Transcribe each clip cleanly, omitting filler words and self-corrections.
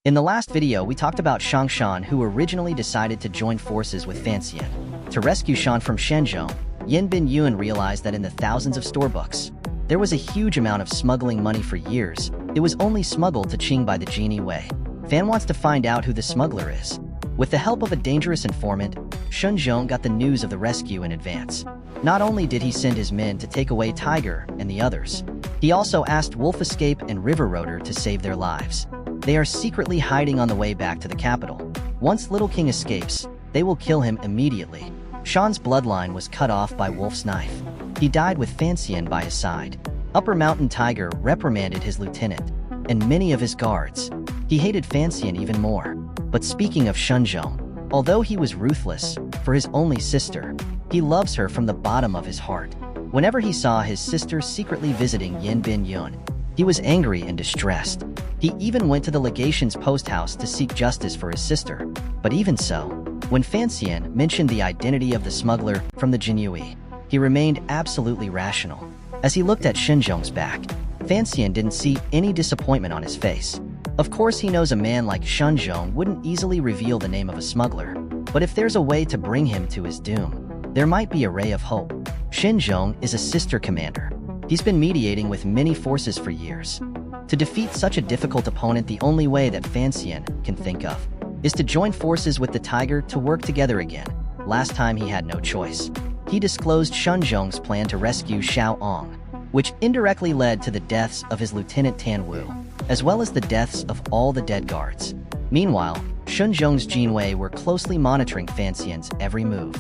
In the last video, we talked about Xian, who originally decided to join forces with Fan Xian. To rescue Xian from Shenzhou, Yin Bin Yuan realized that in the thousands of storybooks, there was a huge amount of smuggling money for years. It was only smuggled to Qing by the genie way. Fan wants to find out who the smuggler is. With the help of a dangerous informant, Shenzhou got the news of the rescue in advance. Not only did he send his men to take away Tiger and the others, he also asked Wolf Escape and River Rotor to save their lives. They are secretly hiding on the way back to the capital. Once Little King escapes, they will kill him immediately. Xian's bloodline was cut off by Wolf's knife. He died with Fan Xian by his side. Upper Mountain Tiger reprimanded his lieutenant and many of his guards. He hated Fan Xian even more. But speaking of Shenzhou, although he was ruthless for his only sister, he loves her from the bottom of his heart. Whenever he saw his sister secretly visiting Yin Bin Yuan, he was angry and distressed. He even went to the legation's post house to seek justice for his sister. But even so, when Fan Xian mentioned the identity of the smuggler from the Jinyue, he remained absolutely rational. As he looked at Shenzhou's back, Fan Xian didn't see any disappointment on his face. Of course, he knows a man like Shenzhou wouldn't easily reveal the name of a smuggler, but if there's a way to bring him to his doom, there might be a ray of hope. Shenzhou is a sister commander. He's been mediating with many forces for years. To defeat such a difficult opponent, the only way that Fan Xian can think of is to join forces with the Tiger to work together again. Last time he had no choice. He disclosed Shenzhou's plan to rescue Xiao Ong, which indirectly led to the deaths of his lieutenant Tan Wu, as well as the deaths of all the dead guards. Meanwhile, Shenzhou's Jinwei were closely monitoring Fan Xian's every move.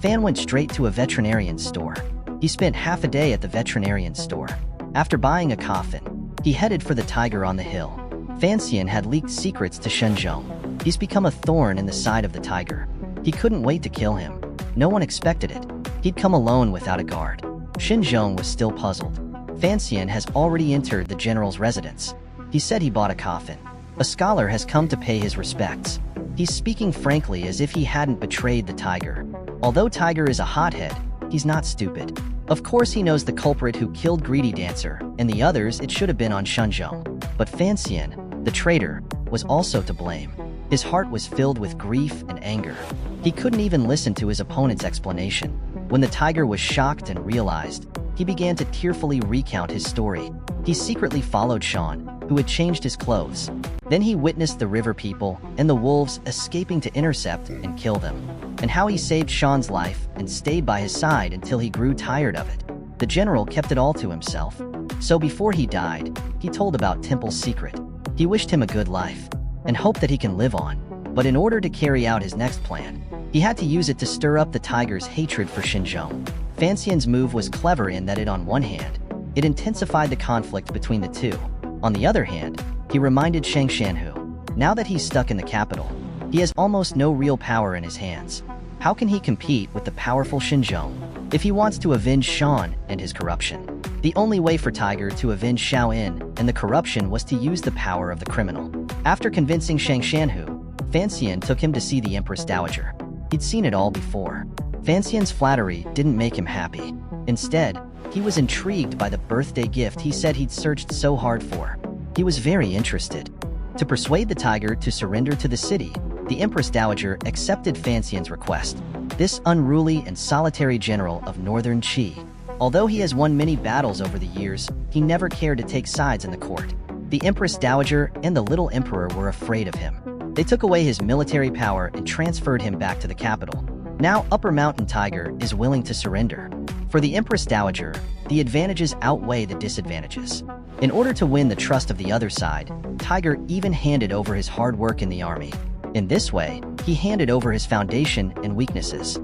Fan went straight to a veterinarian store. He spent half a day at the veterinarian store. After buying a coffin, he headed for the Tiger on the hill. Fan Xian had leaked secrets to Shenzhou. He's become a thorn in the side of the Tiger. He couldn't wait to kill him. No one expected it. He'd come alone without a guard. Shenzhou was still puzzled. Fan Xian has already entered the general's residence. He said he bought a coffin. A scholar has come to pay his respects. He's speaking frankly as if he hadn't betrayed the Tiger. Although Tiger is a hothead, he's not stupid. Of course he knows the culprit who killed Greedy Dancer, and the others it should have been on Shenzhou. But Fan Xian, the traitor, was also to blame. His heart was filled with grief and anger. He couldn't even listen to his opponent's explanation. When the Tiger was shocked and realized, he began to tearfully recount his story. He secretly followed Xian, who had changed his clothes. Then he witnessed the river people and the wolves escaping to intercept and kill them, and how he saved Xian's life and stayed by his side until he grew tired of it. The general kept it all to himself. So before he died, he told about Temple's secret. He wished him a good life and hoped that he can live on. But in order to carry out his next plan, he had to use it to stir up the Tiger's hatred for Shenzhou. Fan Xian's move was clever in that on one hand, it intensified the conflict between the two. On the other hand, he reminded Xianhu, now that he's stuck in the capital, he has almost no real power in his hands. How can he compete with the powerful Shenzhou if he wants to avenge Xian and his corruption? The only way for Tiger to avenge Xiaoyin and the corruption was to use the power of the criminal. After convincing Xianhu, Fan Xian took him to see the Empress Dowager. He'd seen it all before. Fan Xian's flattery didn't make him happy. Instead, he was intrigued by the birthday gift he said he'd searched so hard for. He was very interested. To persuade the Tiger to surrender to the city, the Empress Dowager accepted Fan Xian's request. This unruly and solitary general of northern Qi, although he has won many battles over the years, he never cared to take sides in the court. The Empress Dowager and the little emperor were afraid of him. They took away his military power and transferred him back to the capital. Now Upper Mountain Tiger is willing to surrender. For the Empress Dowager, the advantages outweigh the disadvantages. In order to win the trust of the other side, Tiger even handed over his hard work in the army. In this way, he handed over his foundation and weaknesses.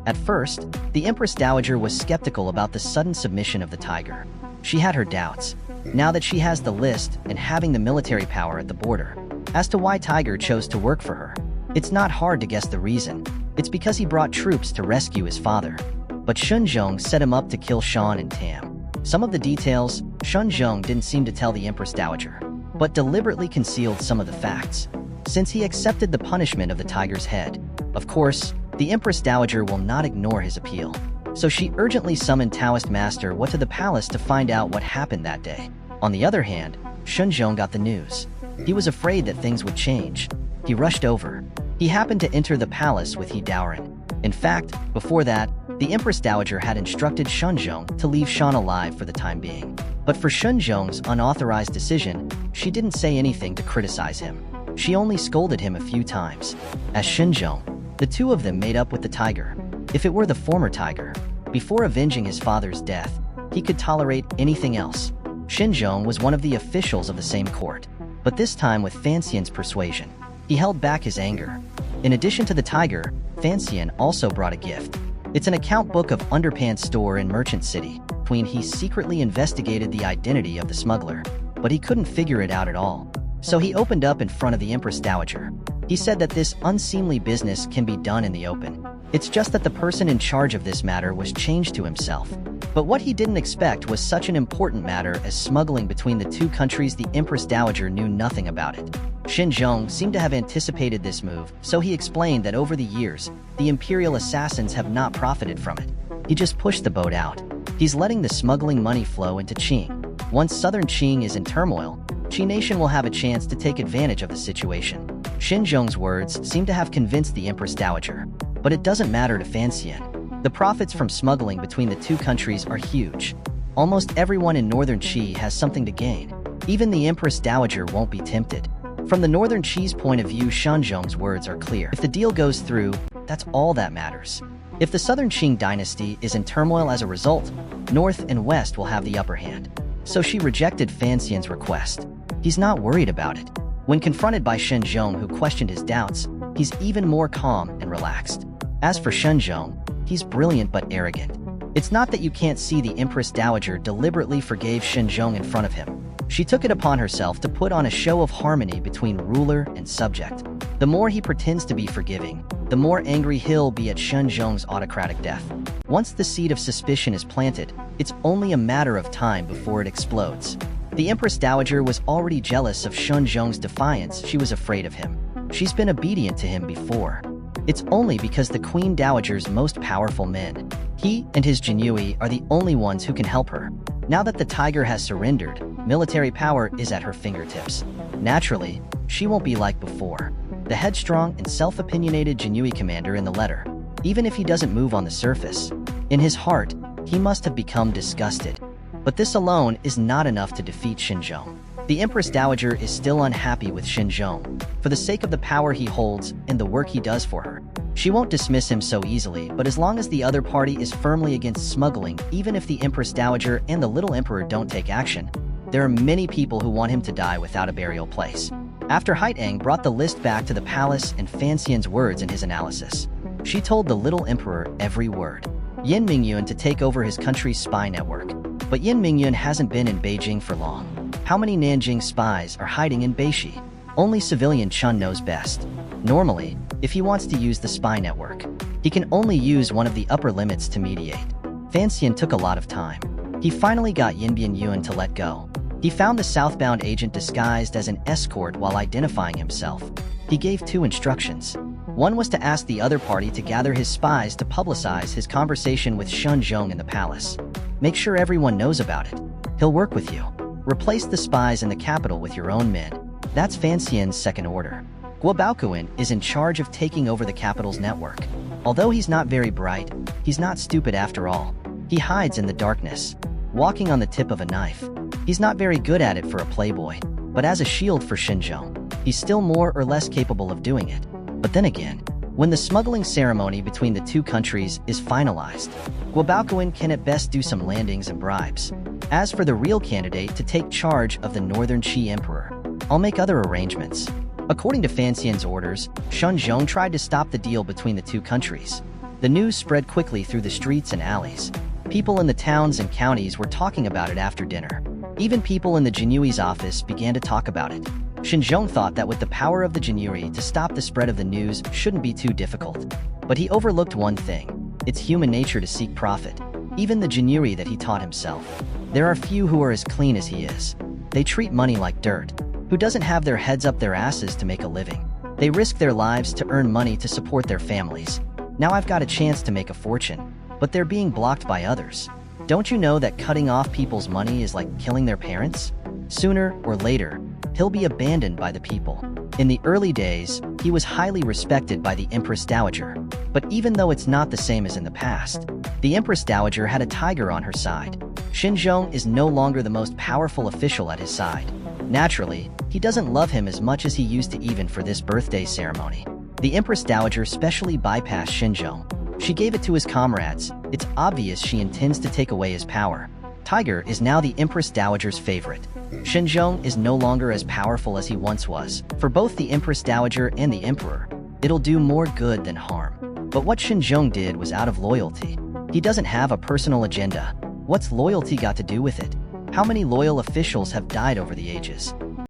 At first, the Empress Dowager was skeptical about the sudden submission of the Tiger. She had her doubts, now that she has the list and having the military power at the border, as to why Tiger chose to work for her. It's not hard to guess the reason. It's because he brought troops to rescue his father. But Shenzhou set him up to kill Xian and Tam. Some of the details, Shenzhou didn't seem to tell the Empress Dowager, but deliberately concealed some of the facts, since he accepted the punishment of the Tiger's head. Of course, the Empress Dowager will not ignore his appeal. So she urgently summoned Taoist Master What to the palace to find out what happened that day. On the other hand, Shenzhou got the news. He was afraid that things would change. He rushed over. He happened to enter the palace with He Daoren. In fact, before that, the Empress Dowager had instructed Shenzhong to leave Xian alive for the time being. But for Shenzhong's unauthorized decision, she didn't say anything to criticize him. She only scolded him a few times. As Shenzhong, the two of them made up with the tiger. If it were the former tiger, before avenging his father's death, he could tolerate anything else. Shenzhong was one of the officials of the same court, but this time with Fanxian's persuasion, he held back his anger. In addition to the tiger, Fanxian also brought a gift. It's an account book of Underpants store in Merchant City. He secretly investigated the identity of the smuggler, but he couldn't figure it out at all. So he opened up in front of the Empress Dowager. He said that this unseemly business can be done in the open. It's just that the person in charge of this matter was changed to himself. But what he didn't expect was such an important matter as smuggling between the two countries. The Empress Dowager knew nothing about it. Shenzhong seemed to have anticipated this move, so he explained that over the years, the Imperial assassins have not profited from it. He just pushed the boat out. He's letting the smuggling money flow into Qing. Once Southern Qing is in turmoil, Qi Nation will have a chance to take advantage of the situation. Shenzhong's words seem to have convinced the Empress Dowager. But it doesn't matter to Fanxian. The profits from smuggling between the two countries are huge. Almost everyone in Northern Qi has something to gain. Even the Empress Dowager won't be tempted. From the Northern Qi's point of view, Shenzhong's words are clear. If the deal goes through, that's all that matters. If the Southern Qing dynasty is in turmoil as a result, North and West will have the upper hand. So she rejected Fanxian's request. He's not worried about it. When confronted by Shenzhong, who questioned his doubts, he's even more calm and relaxed. As for Shenzhong, he's brilliant but arrogant. It's not that you can't see the Empress Dowager deliberately forgave Shenzhong in front of him. She took it upon herself to put on a show of harmony between ruler and subject. The more he pretends to be forgiving, the more angry he'll be at Shenzhong's autocratic death. Once the seed of suspicion is planted, it's only a matter of time before it explodes. The Empress Dowager was already jealous of Shenzhong's defiance. She was afraid of him. She's been obedient to him before. It's only because the Queen Dowager's most powerful men, he and his Jinyui, are the only ones who can help her. Now that the tiger has surrendered, military power is at her fingertips. Naturally, she won't be like before. The headstrong and self-opinionated Jinyui commander in the letter, even if he doesn't move on the surface, in his heart, he must have become disgusted. But this alone is not enough to defeat Shenzhong. The Empress Dowager is still unhappy with Shenzhong, for the sake of the power he holds and the work he does for her. She won't dismiss him so easily, but as long as the other party is firmly against smuggling, even if the Empress Dowager and the Little Emperor don't take action, there are many people who want him to die without a burial place. After Haitang brought the list back to the palace and Fanxian's words in his analysis, she told the Little Emperor every word. Yin Mingyun to take over his country's spy network. But Yin Mingyun hasn't been in Beijing for long. How many Nanjing spies are hiding in Beishi? Only civilian Chun knows best. Normally, if he wants to use the spy network, he can only use one of the upper limits to mediate. Fanxian took a lot of time. He finally got Yinbian Yuan to let go. He found the southbound agent disguised as an escort while identifying himself. He gave two instructions. One was to ask the other party to gather his spies to publicize his conversation with Shenzhong in the palace. Make sure everyone knows about it. He'll work with you. Replace the spies in the capital with your own men. That's Fanxian's second order. Guo Baokuan is in charge of taking over the capital's network. Although he's not very bright, he's not stupid after all. He hides in the darkness, walking on the tip of a knife. He's not very good at it for a playboy, but as a shield for Shenzhong, he's still more or less capable of doing it. But then again, when the smuggling ceremony between the two countries is finalized, Guo Baokuan can at best do some landings and bribes. As for the real candidate to take charge of the Northern Qi Emperor, I'll make other arrangements. According to Fanxian's orders, Shenzhong tried to stop the deal between the two countries. The news spread quickly through the streets and alleys. People in the towns and counties were talking about it after dinner. Even people in the Jinyui's office began to talk about it. Shenzhong thought that with the power of the Jinyui to stop the spread of the news shouldn't be too difficult. But he overlooked one thing. It's human nature to seek profit. Even the Jinyui that he taught himself. There are few who are as clean as he is. They treat money like dirt. Who doesn't have their heads up their asses to make a living? They risk their lives to earn money to support their families. Now I've got a chance to make a fortune, but they're being blocked by others. Don't you know that cutting off people's money is like killing their parents? Sooner or later, he'll be abandoned by the people. In the early days, he was highly respected by the Empress Dowager. But even though it's not the same as in the past, the Empress Dowager had a tiger on her side. Xinzhong is no longer the most powerful official at his side. Naturally, he doesn't love him as much as he used to even for this birthday ceremony. The Empress Dowager specially bypassed Xinzhong. She gave it to his comrades. It's obvious she intends to take away his power. Tiger is now the Empress Dowager's favorite. Xinzhong is no longer as powerful as he once was. For both the Empress Dowager and the Emperor, it'll do more good than harm. But what Xinzhong did was out of loyalty. He doesn't have a personal agenda. What's loyalty got to do with it? How many loyal officials have died over the ages?